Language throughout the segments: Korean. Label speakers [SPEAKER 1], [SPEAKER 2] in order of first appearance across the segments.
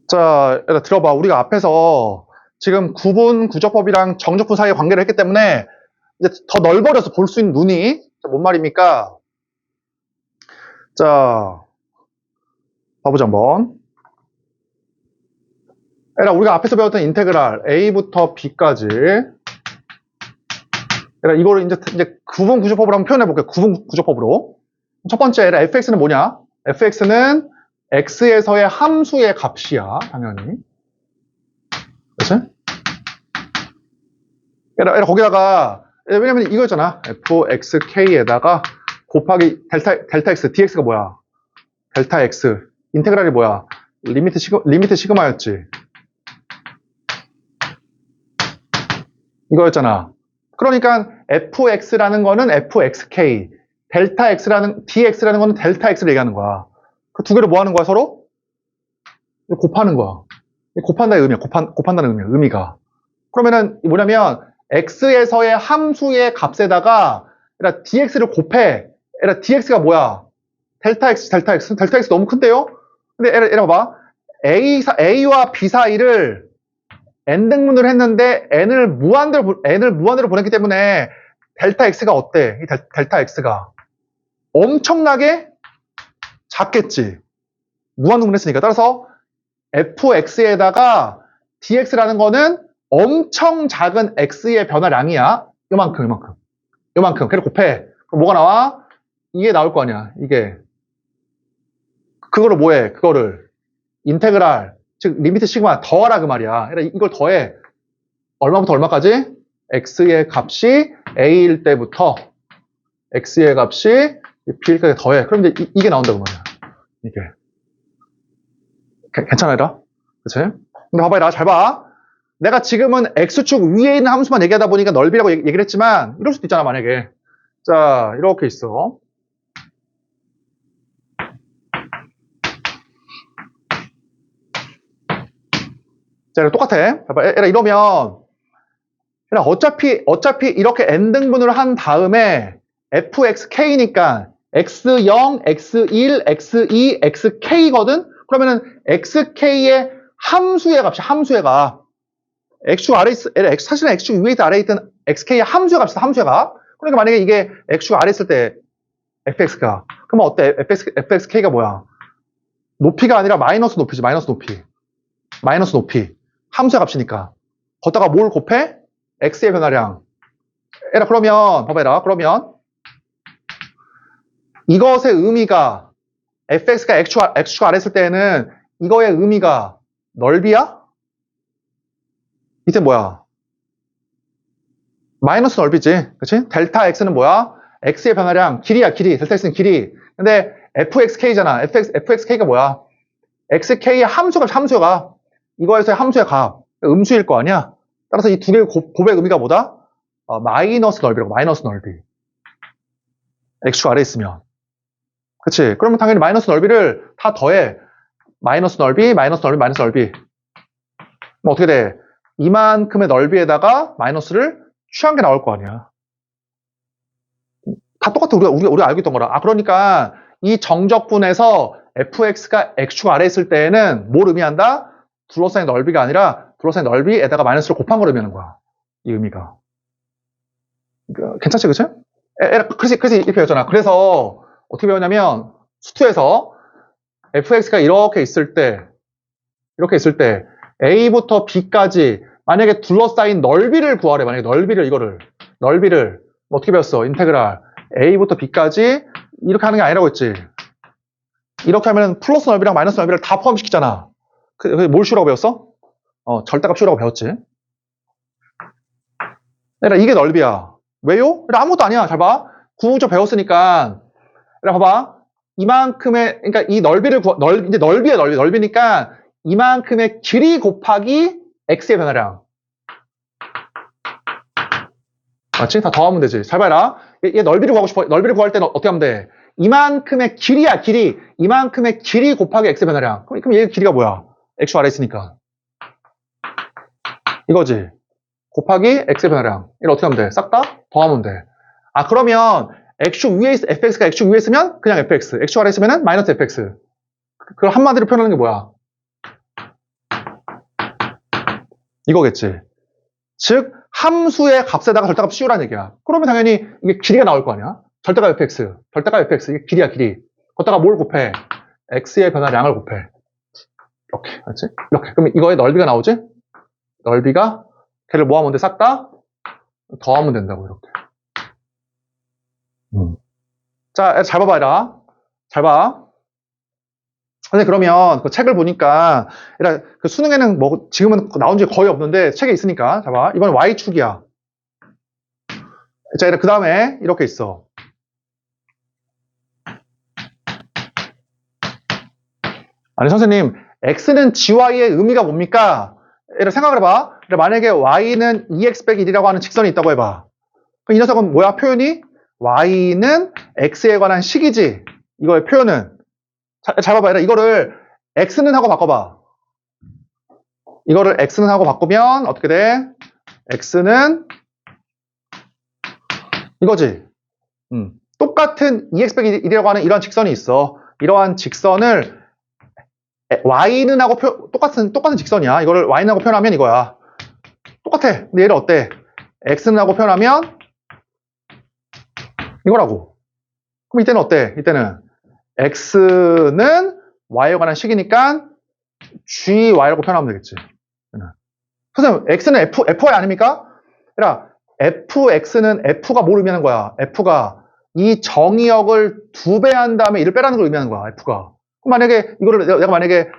[SPEAKER 1] 자, 얘들아, 들어봐. 우리가 앞에서 지금 구분, 구조법이랑 정적분 사이의 관계를 했기 때문에 이제 더 넓어져서 볼 수 있는 눈이, 자, 뭔 말입니까? 자, 봐보자, 한번. 얘들아, 우리가 앞에서 배웠던 인테그랄 A부터 B까지. 얘들아, 이거를 이제 구분 구조법으로 한번 표현해볼게. 구분 구조법으로. 첫 번째, 얘들아, fx는 뭐냐? fx는 x에서의 함수의 값이야, 당연히. 그치? 얘들아, 거기다가, 왜냐면 이거 있잖아. fxk에다가 곱하기 델타 x, dx가 뭐야? 델타 x. 인테그랄이 뭐야? 리미트 시그마였지. 이거였잖아. 그러니까 fx라는 거는 fxk, dx라는 거는 델타 x를 얘기하는 거야. 그 두 개를 뭐 하는 거야, 서로? 곱하는 거야. 곱한다는 의미야. 곱한다는 의미야. 의미가. 그러면은 뭐냐면 x에서의 함수의 값에다가 dx를 곱해. dx가 뭐야? 델타 x 너무 큰데요? 근데 봐봐. A와 B 사이를 n등분을 했는데 n을 무한대로 보냈기 때문에 델타 x가 어때? 이 델타 x가 엄청나게 작겠지. 무한등분 했으니까. 따라서 fx에다가 dx라는 거는 엄청 작은 x의 변화량이야. 요만큼. 걔를 곱해. 그럼 뭐가 나와? 이게 나올 거 아니야. 이게. 그거를 뭐해? 그거를 인테그랄, 즉 리미트 시그마 더하라 그 말이야. 이걸 더해. 얼마부터 얼마까지? x의 값이 a일 때부터 x의 값이 b일 때까지 더해. 그럼 이제 이게 나온다고 말이야. 이게. 괜찮아, 얘들아? 그치? 근데 봐봐, 얘들아. 잘 봐. 내가 지금은 x축 위에 있는 함수만 얘기하다 보니까 넓이라고 얘기를 했지만 이럴 수도 있잖아, 만약에. 자, 이렇게 있어. 자, 똑같아. 봐봐, 얘들아, 이러면 얘들아, 어차피 이렇게 n등분을 한 다음에 fxk니까 x0, x1, x2, xk거든? 그러면은 xk의 함수의 값. x축 아래 사실은 x축 위에 있든 아래에 있든 xk의 함수의 값이다, 함수의 값. 그러니까 만약에 이게 x축 아래 있을 때 fx가. 그러면 어때? fxk가 뭐야? 높이가 아니라 마이너스 높이지, 마이너스 높이. 함수의 값이니까. 거기다가 뭘 곱해? x의 변화량. 그러면, 봐봐라. 그러면, 이것의 의미가, fx가 x축 아래 있을 때에는 이거의 의미가 넓이야? 이때 뭐야? 마이너스 넓이지. 그치? 델타 x는 뭐야? x의 변화량, 길이야, 길이. 델타 x는 길이. 근데 fxk잖아. fxk가 뭐야? xk의 함수가 이거에서의 함수의 값. 음수일 거 아니야? 따라서 이 두 개의 곱의 의미가 뭐다? 마이너스 넓이라고, 마이너스 넓이. x축 아래 있으면. 그치? 그러면 당연히 마이너스 넓이를 다 더해. 마이너스 넓이. 그럼 어떻게 돼? 이만큼의 넓이에다가 마이너스를 취한 게 나올 거 아니야. 다 똑같아. 우리가 알고 있던 거라. 그러니까 이 정적분에서 fx가 x축 아래 있을 때에는 뭘 의미한다? 둘러싸인 넓이가 아니라 둘러싸인 넓이에다가 마이너스를 곱한 걸 의미하는 거야. 이 의미가. 괜찮지, 그치? 그래서 이렇게 배웠잖아. 그래서 어떻게 배웠냐면 수투에서 fx가 이렇게 있을 때 a부터 b까지 만약에 둘러싸인 넓이를 구하래. 만약에 넓이를 어떻게 배웠어? 인테그랄 a부터 b까지 이렇게 하는 게 아니라고 했지. 이렇게 하면 플러스 넓이랑 마이너스 넓이를 다 포함시키잖아. 뭘 씌우라고 배웠어? 절대값 씌우라고 배웠지. 이게 넓이야. 왜요? 아무것도 아니야. 잘 봐. 구분조 배웠으니까. 봐봐. 이만큼의, 그러니까 이 이제 넓이야, 넓이니까 이만큼의 길이 곱하기 x의 변화량. 맞지? 다 더하면 되지. 잘 봐라. 얘 넓이를 구하고 싶어. 넓이를 구할 때는 어떻게 하면 돼? 이만큼의 길이야, 길이. 이만큼의 길이 곱하기 x의 변화량. 그럼 얘 길이가 뭐야? x 아래 있으니까. 이거지. 곱하기 x의 변화량. 이걸 어떻게 하면 돼? 싹 다 더하면 돼. 그러면 fx가 x축 위에 있으면 그냥 fx. x축 아래 있으면 마이너스 fx. 그걸 한마디로 표현하는 게 뭐야? 이거겠지. 즉 함수의 값에다가 절대값 씌우라는 얘기야. 그러면 당연히 이게 길이가 나올 거 아니야. 절대값 fx, 절대값 fx, 이게 길이야, 길이. 거기다가 뭘 곱해? x의 변화량을 곱해. 이렇게, 알지? 이렇게. 그럼 이거의 넓이가 나오지? 넓이가 걔를 뭐 하면 돼? 싹 다 더하면 된다고, 이렇게. 자, 잘 봐봐, 얘라. 잘 봐. 근데 그러면 그 책을 보니까, 그 수능에는 뭐, 지금은 나온 지 거의 없는데, 책에 있으니까. 자, 봐. 이번 Y축이야. 자, 그 다음에 이렇게 있어. 아니, 선생님, X는 GY의 의미가 뭡니까? 이렇게 생각을 해봐. 만약에 Y는 2X 빼기 1이라고 하는 직선이 있다고 해봐. 그럼 이 녀석은 뭐야? 표현이? Y는 X에 관한 식이지. 이거의 표현은. 잘 봐봐. 이거를 X는 하고 바꿔봐. 이거를 X는 하고 바꾸면 어떻게 돼? X는 이거지. 똑같은 2X 빼기 1이라고 하는 이런 직선이 있어. 이러한 직선을 Y는 하고 똑같은 직선이야. 이거를 Y는 하고 표현하면 이거야. 똑같아. 근데 얘를 어때? X는 하고 표현하면 이거라고. 그럼 이때는 어때? 이때는 X는 Y에 관한 식이니까 GY라고 표현하면 되겠지. 선생님, X는 FY 아닙니까? 그러니까 FX는 F가 뭘 의미하는 거야? F가 이 정의역을 2배 한 다음에 1을 빼라는 걸 의미하는 거야. F가. 그럼 만약에 이거를 내가 만약에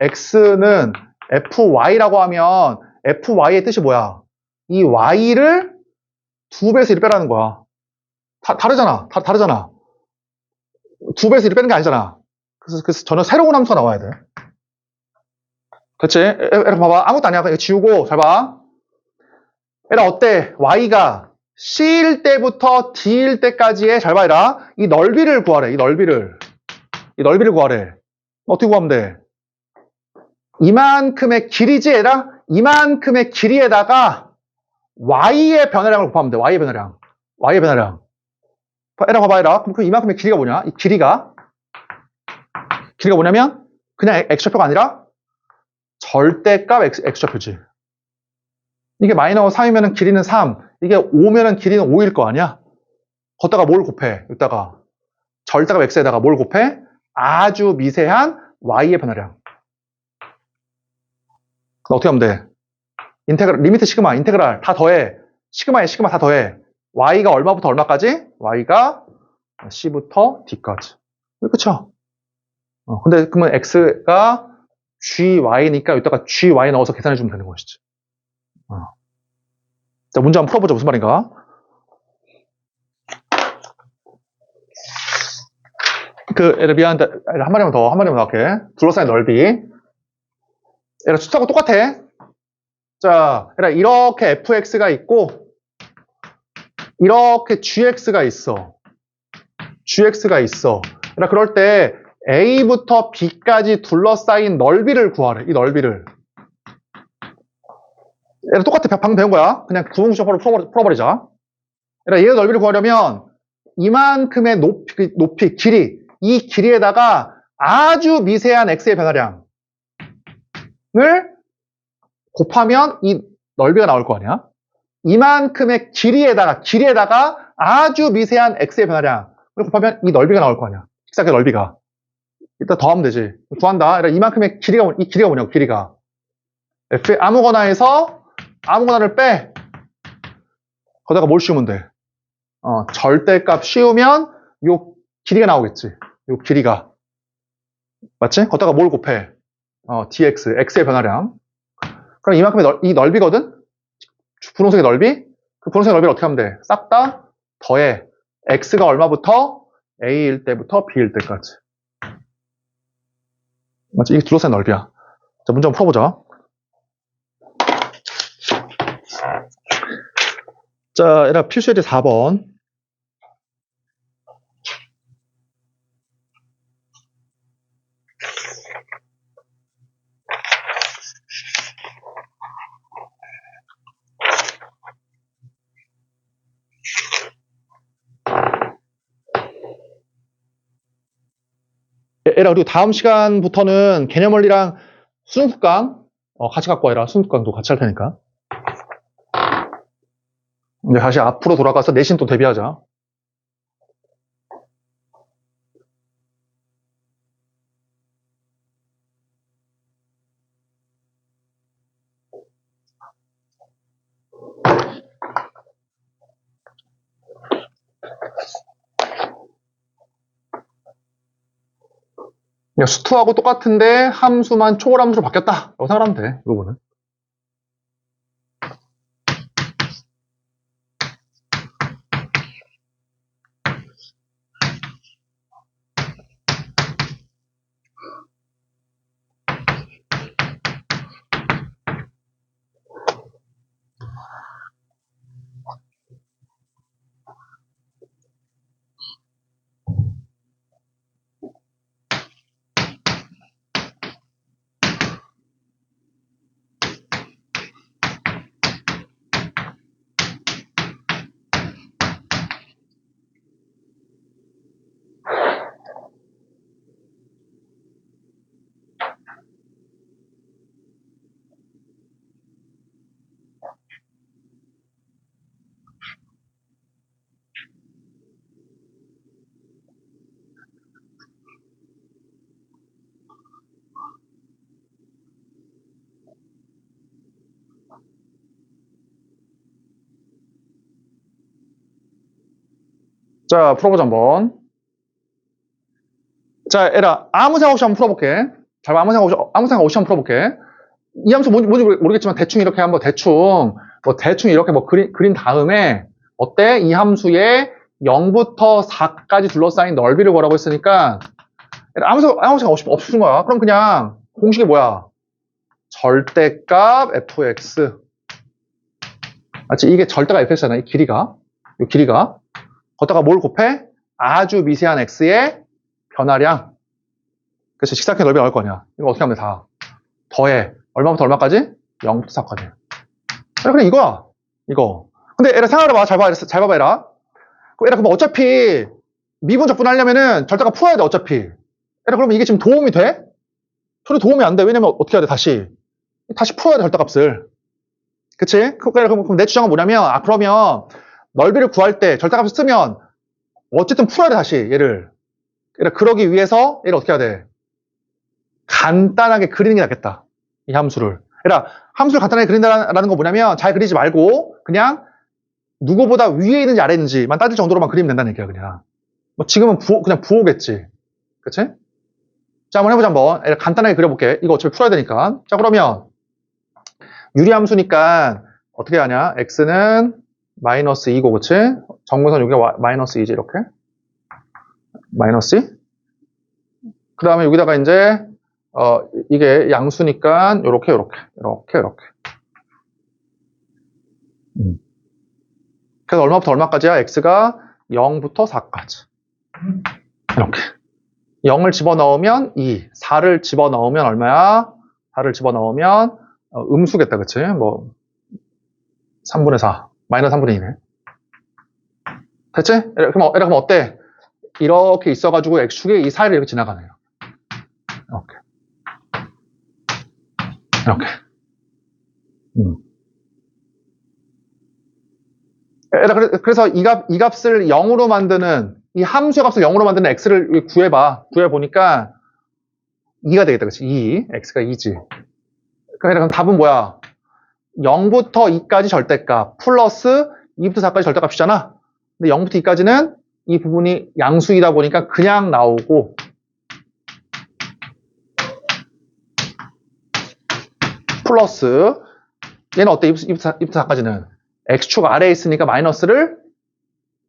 [SPEAKER 1] X는 FY라고 하면 FY의 뜻이 뭐야? 이 Y를 2배에서 1을 빼라는 거야. 다르잖아. 다르잖아. 2배에서 1을 빼는 게 아니잖아. 그래서 전혀 새로운 함수가 나와야 돼. 그렇지? 이렇게 봐봐. 아무것도 아니야. 그냥 지우고 잘 봐. 얘라 어때? Y가 C일 때부터 D일 때까지의 잘 봐라. 이 넓이를 구하래. 이 넓이를 구하래. 어떻게 구하면 돼? 이만큼의 길이지 얘라? 이만큼의 길이에다가 Y의 변화량을 곱하면 돼. Y의 변화량. 얘라 봐봐 얘라. 그럼 그 이만큼의 길이가 뭐냐? 이 길이가 뭐냐면 그냥 X좌표가 아니라 절대값 X좌표지. 이게 마이너스 3이면 길이는 3, 이게 5면 길이는 5일 거 아니야? 거기다가 뭘 곱해? 여기다가 절대값 X에다가 뭘 곱해? 아주 미세한 Y의 변화량. 어떻게 하면 돼? 리미트 시그마, 인테그랄 다 더해. 시그마에 시그마 다 더해. Y가 얼마부터 얼마까지? Y가 C부터 D까지. 그쵸? 근데 그러면 X가 GY니까 여기다가 GY 넣어서 계산해 주면 되는 것이지. 자, 문제 한번 풀어보자. 무슨 말인가? 미안한데, 한 마디만 더 할게. 둘러싸인 넓이. 얘랑 숫자하고 똑같아. 자, 이렇게 fx가 있고, 이렇게 gx가 있어. 그럴 때 a부터 b까지 둘러싸인 넓이를 구하래. 이 넓이를. 얘랑 똑같아. 방금 배운 거야. 그냥 구분구조법으로 풀어버리자. 얘의 넓이를 구하려면 이만큼의 높이, 길이, 이 길이에다가 아주 미세한 x의 변화량을 곱하면 이 넓이가 나올 거 아니야? 이만큼의 길이에다가 아주 미세한 x의 변화량을 곱하면 이 넓이가 나올 거 아니야? 식사계 넓이가. 일단 더하면 되지. 구한다. 이만큼의 이 길이가 뭐냐고, 길이가. f의 아무거나를 빼. 거기다가 뭘 씌우면 돼? 절대값 씌우면 요 길이가 나오겠지. 요 길이가. 맞지? 거기다가 뭘 곱해? dx, x의 변화량. 그럼 이만큼의 이 넓이거든? 분홍색의 넓이? 그 분홍색의 넓이를 어떻게 하면 돼? 싹 다 더해. x가 얼마부터? a일 때부터 b일 때까지. 맞지? 이게 둘러싼 넓이야. 자, 문제 한번 풀어보자. 자, 얘들아, 필수예제 4번. 얘들아, 그리고 다음 시간부터는 개념원리랑 수능 특강 같이 갖고 와라. 순간도 같이 할 테니까. 이제 다시 앞으로 돌아가서 내신 또 대비하자. 수투하고 똑같은데 함수만 초월함수로 바뀌었다. 라고 생각하면 돼. 이 부분은. 자, 풀어보자, 한번. 자, 얘라, 아무 생각 없이 한번 풀어볼게. 잘 봐, 아무 생각 없이 한번 풀어볼게. 이 함수 뭔지 모르겠지만, 대충 이렇게 한번 대충 이렇게 그린 다음에, 어때? 이 함수에 0부터 4까지 둘러싸인 넓이를 구하라고 했으니까, 아무 생각 없이 준 거야. 그럼 그냥, 공식이 뭐야? 절대값 fx. 맞지? 이게 절대값 fx잖아, 이 길이가. 거기다가 뭘 곱해? 아주 미세한 x의 변화량. 그래서 직사각형 넓이 나올 거냐. 이거 어떻게 하면 돼? 다 더해. 얼마부터 얼마까지? 0부터 4까지. 그래, 이거야. 이거. 근데 얘라 생각해봐. 잘 봐봐, 얘라. 그럼 어차피 미분적분 하려면은 절대값 풀어야 돼, 어차피. 얘라 그러면 이게 지금 도움이 돼? 전혀 도움이 안 돼. 왜냐면 어떻게 해야 돼, 다시 풀어야 돼, 절대값을. 그치? 그럼 내 주장은 뭐냐면, 그러면 넓이를 구할 때 절대값을 쓰면 어쨌든 풀어야 돼, 다시 얘를. 그러기 위해서 얘를 어떻게 해야 돼? 간단하게 그리는 게 낫겠다. 이 함수를. 함수를 간단하게 그린다라는 거 뭐냐면 잘 그리지 말고 그냥 누구보다 위에 있는지 아래에 있는지만 따질 정도로만 그리면 된다는 얘기야, 그냥. 뭐 지금은 그냥 부호겠지. 그치? 자, 한번 해보자, 한번. 간단하게 그려볼게. 이거 어차피 풀어야 되니까. 자, 그러면 유리함수니까 어떻게 하냐? x는 마이너스 2고, 그치? 정근선 여기가 마이너스 2지, 이렇게. 마이너스 2. 그 다음에 여기다가 이제, 이게 양수니까, 요렇게. 그래서 얼마부터 얼마까지야? x가 0부터 4까지. 이렇게. 0을 집어넣으면 2, 4를 집어넣으면 얼마야? 4를 집어넣으면, 음수겠다, 그치? 뭐, 3분의 4. 마이너스 3분의 2네. 됐지? 그럼 어때? 이렇게 있어가지고 x축에 이 사이를 이렇게 지나가네요. 이렇게. 그래서 이 값을 0으로 만드는, 이 함수의 값을 0으로 만드는 x를 구해봐. 구해보니까 2가 되겠다, 그치? 2. x가 2지. 그럼 답은 뭐야? 0부터 2까지 절대값, 플러스 2부터 4까지 절대값이잖아. 근데 0부터 2까지는 이 부분이 양수이다 보니까 그냥 나오고, 플러스, 얘는 어때? 2부터 4까지는? x축 아래에 있으니까 마이너스를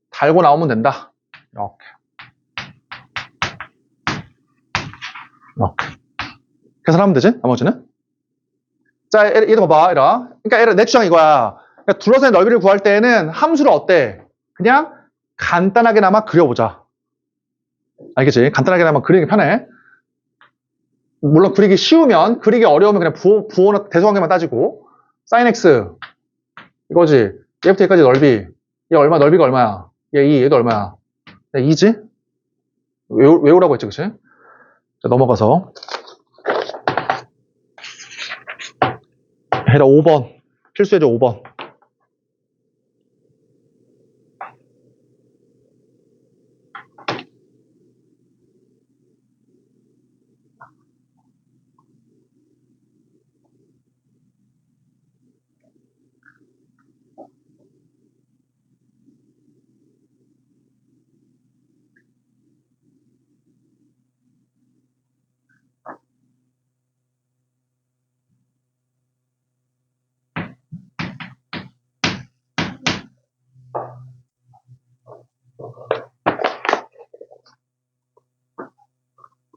[SPEAKER 1] 달고 나오면 된다. 이렇게. 계산하면 되지? 나머지는? 자, 얘도 봐봐, 얘라. 그러니까 내 주장 이거야. 그러니까 둘러싸인 넓이를 구할 때에는 함수를 어때? 그냥 간단하게나마 그려보자. 알겠지? 간단하게나마 그리는 게 편해. 물론 그리기 쉬우면, 그리기 어려우면 그냥 부호나 대소관계만 따지고. sin x. 이거지. 얘부터 여기까지 넓이. 얘 얼마, 넓이가 얼마야? 얘 2, 얘도 얼마야? 얘 2지? 외우라고 했지, 그치? 자, 넘어가서. 얘들아 5번. 필수 예제 5번.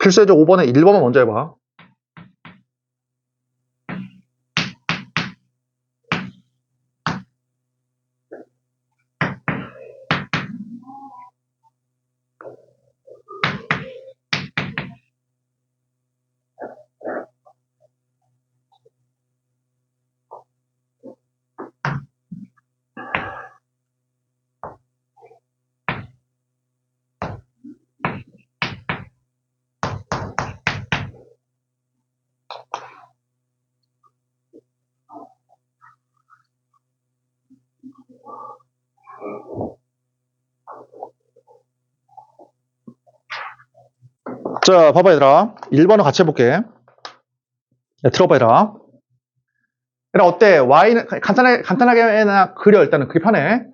[SPEAKER 1] 필수 예제 5번에 1번만 먼저 해봐. 자, 봐봐 얘들아. 1번을 같이 해볼게. 야, 들어봐 얘들아. 얘들아 어때? y는 간단하게나 그려. 일단은 그게 편해.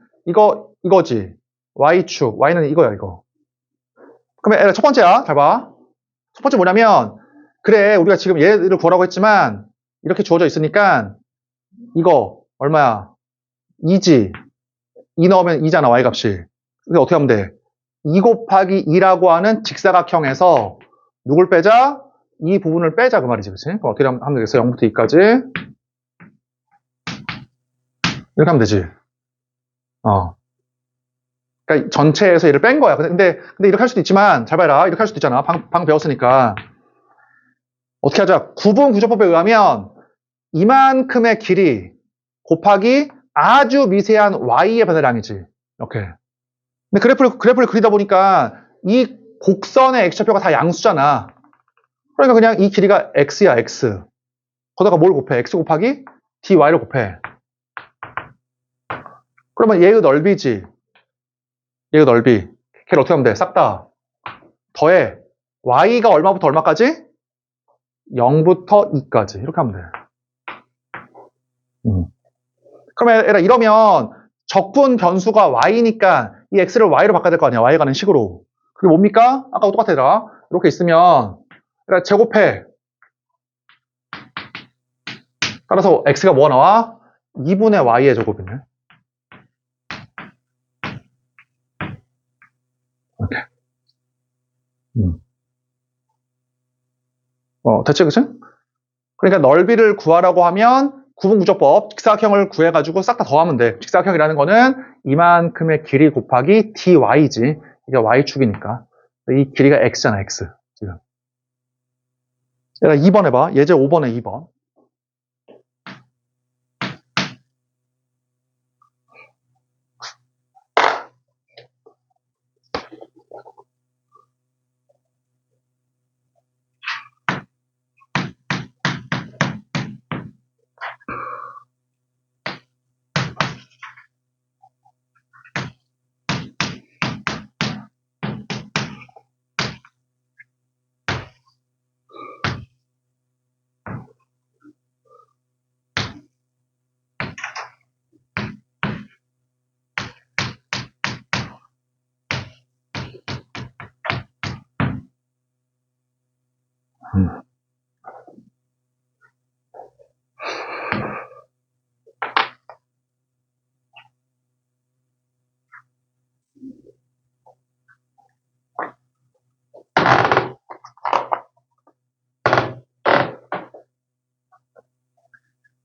[SPEAKER 1] 이거지. y축. y는 이거야 이거. 그러면 얘들아 첫 번째야. 잘 봐. 첫 번째 뭐냐면 그래 우리가 지금 얘를 구하라고 했지만 이렇게 주어져 있으니까 이거 얼마야? 2지. 2 넣으면 2잖아 y 값이. 근데 어떻게 하면 돼? 2 곱하기 2라고 하는 직사각형에서 누굴 빼자? 이 부분을 빼자 그 말이지, 그치? 그럼 어떻게 하면 되겠어? 0부터 2까지 이렇게 하면 되지. 그러니까 전체에서 얘를 뺀 거야. 근데 이렇게 할 수도 있지만 잘 봐라. 이렇게 할 수도 있잖아. 방 배웠으니까 어떻게 하자? 구분 구조법에 의하면 이만큼의 길이 곱하기 아주 미세한 y의 변화량이지. 이렇게. 근데 그래프를 그리다 보니까 이 곡선의 x좌표가 다 양수잖아. 그러니까 그냥 이 길이가 x야, x. 거기다가 뭘 곱해? x 곱하기 dy를 곱해. 그러면 얘의 넓이지. 얘의 넓이. 걔를 어떻게 하면 돼? 싹 다 더해. y가 얼마부터 얼마까지? 0부터 2까지. 이렇게 하면 돼. 그러면 얘들아 이러면 적분 변수가 y니까 이 x를 y로 바꿔야 될 거 아니야. y 가는 식으로. 그게 뭡니까? 아까와 똑같아 얘들아. 이렇게 있으면 얘들아 제곱해. 따라서 x가 뭐가 나와? 2분의 y의 제곱이네. 이렇게. 대체 그치? 그러니까 넓이를 구하라고 하면 구분구조법 직사각형을 구해가지고 싹 다 더하면 돼. 직사각형이라는 거는 이만큼의 길이 곱하기 dy지. 이게 y축이니까. 이 길이가 x잖아, x. 지금. 얘들아 2번 해봐. 예제 5번에 2번.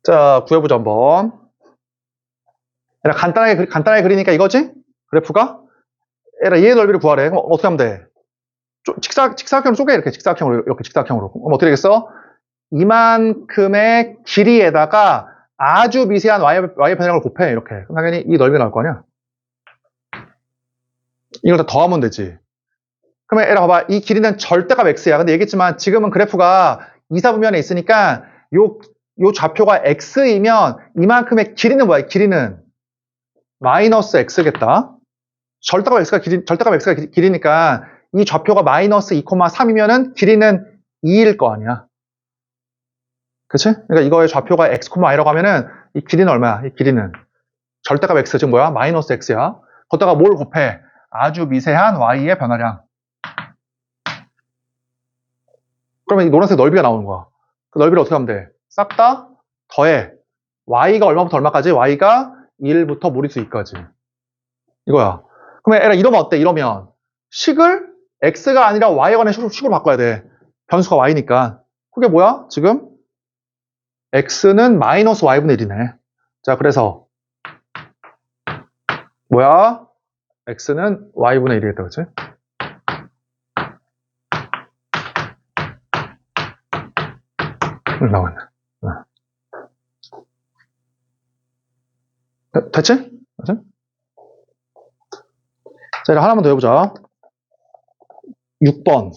[SPEAKER 1] 자, 구해보자 한번. 얘들아 간단하게 그리니까 이거지? 그래프가? 얘들아 얘의 넓이를 구하래. 그럼 어떻게 하면 돼? 직사각형으로 쪼개 이렇게 직사각형으로. 그럼 어떻게 되겠어? 이만큼의 길이에다가 아주 미세한 y의 변형을 곱해 이렇게. 그럼 당연히 이 넓이가 나올 거 아니야? 이걸 다 더하면 되지. 그러면 얘들아 봐봐. 이 길이는 절대값 x야. 근데 얘기했지만 지금은 그래프가 이사분면에 있으니까 요 요 좌표가 x이면 이만큼의 길이는 뭐야? 길이는 마이너스 x겠다. 절대값 x가 길이니까 이 좌표가 마이너스 2,3이면은 길이는 2일 거 아니야. 그치? 그러니까 이거의 좌표가 x, y라고 하면은 이 길이는 얼마야? 이 길이는 절대값 x 지금 뭐야? 마이너스 x야. 거기다가 뭘 곱해? 아주 미세한 y의 변화량. 그러면 이 노란색 넓이가 나오는 거야. 그 넓이를 어떻게 하면 돼? 싹 다 더해. y가 얼마부터 얼마까지? y가 1부터 무리수 2까지. 이거야. 그러면 에라 이러면 어때? 이러면 식을 x가 아니라 y에 관한 식으로 바꿔야 돼. 변수가 y니까. 그게 뭐야? 지금 x는 마이너스 y분의 1이네. 자, 그래서 뭐야? x는 y분의 1이겠다, 그치? 나왔네. 됐지? 됐지? 자, 이제 하나만 더 해보자. 6번.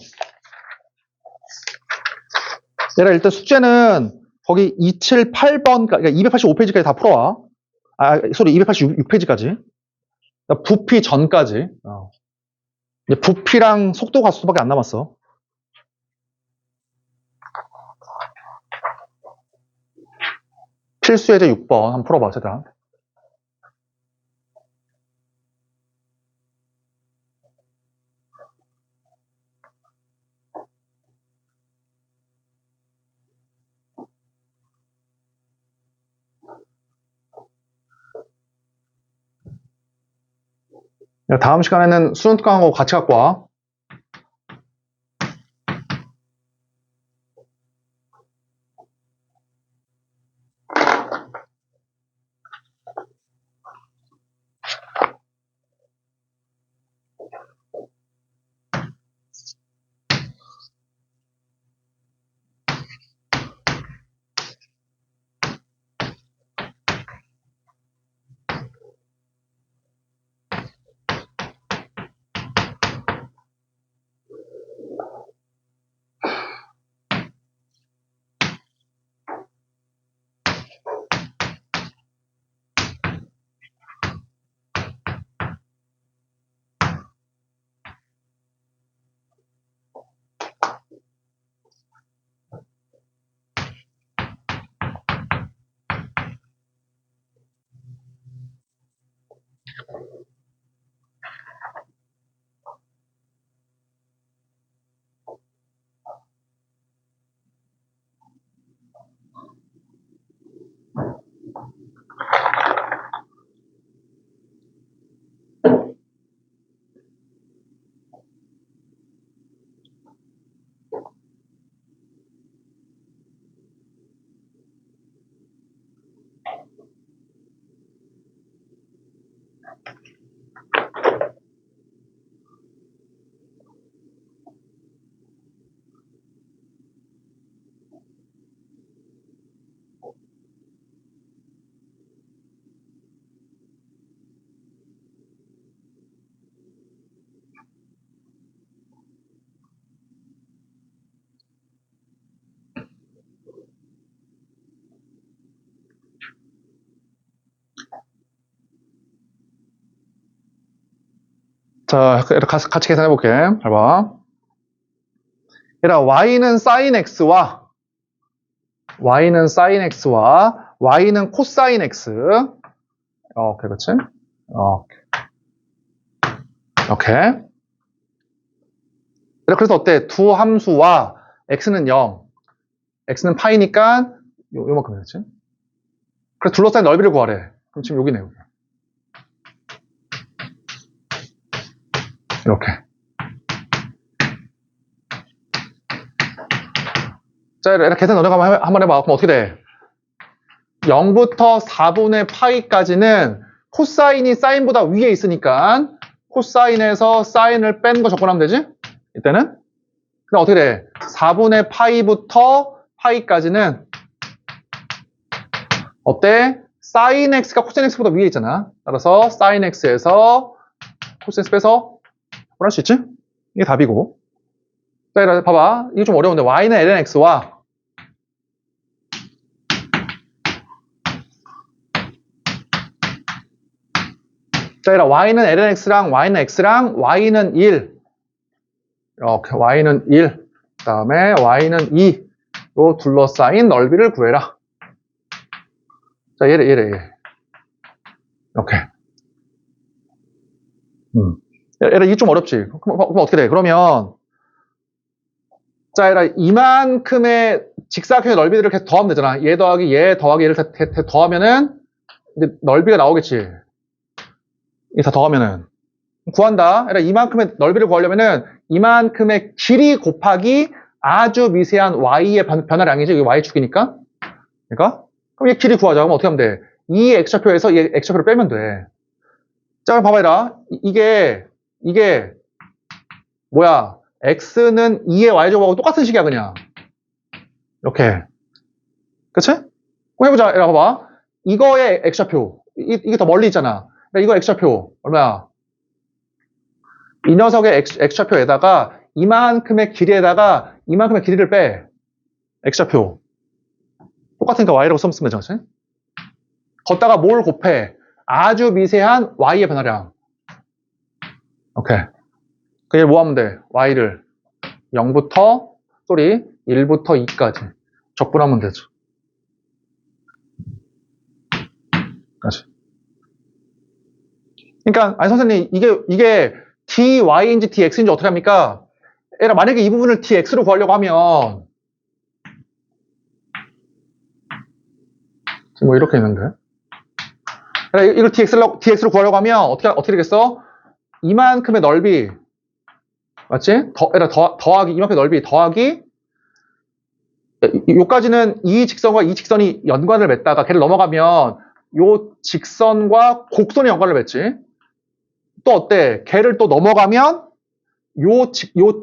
[SPEAKER 1] 얘라 일단 숙제는 거기 278번, 그러니까 285페이지까지 다 풀어와. 286페이지까지. 부피 전까지. 부피랑 속도 가속도밖에 안 남았어. 필수 예제 6번 한번 풀어봐, 제가. 다음 시간에는 수능 특강하고 같이 갖고 와. 자, 같이 계산해 볼게. 잘 봐. 얘들아, y는 sin x와 y는 코사인 x. 오케이, 그렇지? 오케이. 그래서 어때? 두 함수와 x는 0, x는 파이니까 요만큼 되겠지? 그래서 둘러싸인 넓이를 구하래. 그럼 지금 여기네, 여기. 이렇게. 자, 이렇게 계산 너네가 한번 해봐. 그럼 어떻게 돼? 0부터 4분의 파이까지는 코사인이 사인보다 위에 있으니까 코사인에서 사인을 뺀 거 접근하면 되지? 이때는? 그럼 어떻게 돼? 4분의 파이부터 파이까지는 어때? 사인 x가 코사인 x보다 위에 있잖아. 따라서 사인 x에서 코사인 x 빼서 할 수 있지? 이게 답이고. 자, 봐봐. 이게 좀 어려운데 y는 ln x와 자, 얘들아, y는 lnx랑 y는 x랑 y는 1. 이렇게 y는 1. 그 다음에 y는 2. 요 둘러싸인 넓이를 구해라. 자, 얘래. 이렇게. 얘들아, 이게 좀 어렵지? 그럼 어떻게 돼? 그러면, 자, 얘들아, 이만큼의 직사각형의 넓이들을 계속 더하면 되잖아. 얘 더하기 얘 더하기 얘를 다 더하면은, 이제 넓이가 나오겠지. 이게 다 더하면은. 구한다. 얘들아, 이만큼의 넓이를 구하려면은, 이만큼의 길이 곱하기 아주 미세한 y의 변화량이지. 이게 y축이니까. 그러니까? 그럼 얘 길이 구하자. 그럼 어떻게 하면 돼? 이 x좌표에서 얘 x좌표를 빼면 돼. 자, 그럼 봐봐라. 이게, 뭐야. x는 2의 y제곱하고 똑같은 식이야, 그냥. 이렇게. 그치? 그럼 해보자. 이리 봐봐. 이거의 x좌표. 이게 더 멀리 있잖아. 이거 x좌표. 얼마야? 이 녀석의 x좌표에다가 이만큼의 길이에다가 이만큼의 길이를 빼. x좌표. 똑같으니까 y라고 쓰면 되죠, 그치? 걷다가 뭘 곱해? 아주 미세한 y의 변화량. 오케이. 그게 뭐 하면 돼? y를 0부터 1부터 2까지 적분하면 되죠. 그러니까 아니 선생님 이게 dy인지 dx인지 어떻게 합니까? 얘라 만약에 이 부분을 dx로 구하려고 하면 지금 뭐 이렇게 있는데 이걸 dx로 구하려고 하면 어떻게 되겠어? 이만큼의 넓이 맞지? 더하기 이만큼의 넓이 더하기 요까지는 이 직선과 이 직선이 연관을 맺다가 걔를 넘어가면 요 직선과 곡선이 연관을 맺지. 또 어때? 걔를 또 넘어가면 요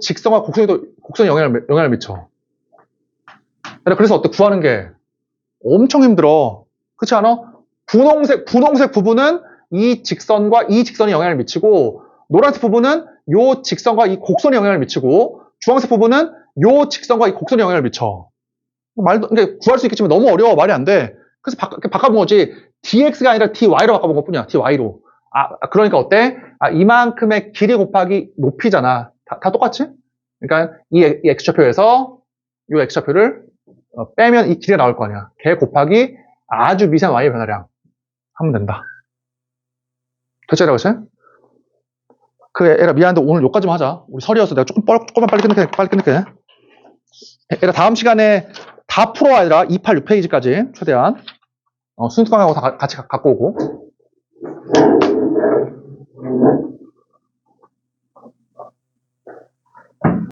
[SPEAKER 1] 직선과 곡선이 영향을 미쳐. 그래서 어때? 구하는 게 엄청 힘들어. 그렇지 않아? 분홍색 부분은 이 직선과 이 직선이 영향을 미치고 노란색 부분은 요 직선과 이 곡선이 영향을 미치고 주황색 부분은 요 직선과 이 곡선이 영향을 미쳐. 그러니까 구할 수 있겠지만 너무 어려워. 말이 안 돼. 그래서 바꿔본 거지. dx가 아니라 dy로 바꿔본 것 뿐이야. dy로. 그러니까 어때? 이만큼의 길이 곱하기 높이잖아. 다 똑같지? 그러니까 이 x좌표에서 이 x좌표를 빼면 이 길이가 나올 거 아니야. 걔 곱하기 아주 미세한 y의 변화량 하면 된다. 됐지라고 했어요? 얘라 미안한데 오늘 여기까지만 하자. 우리 설이어서 내가 조금만 빨리 끝낼게. 얘라 다음 시간에 다 풀어야 얘들아. 286페이지까지 최대한 순수강하고 다 같이 갖고 오고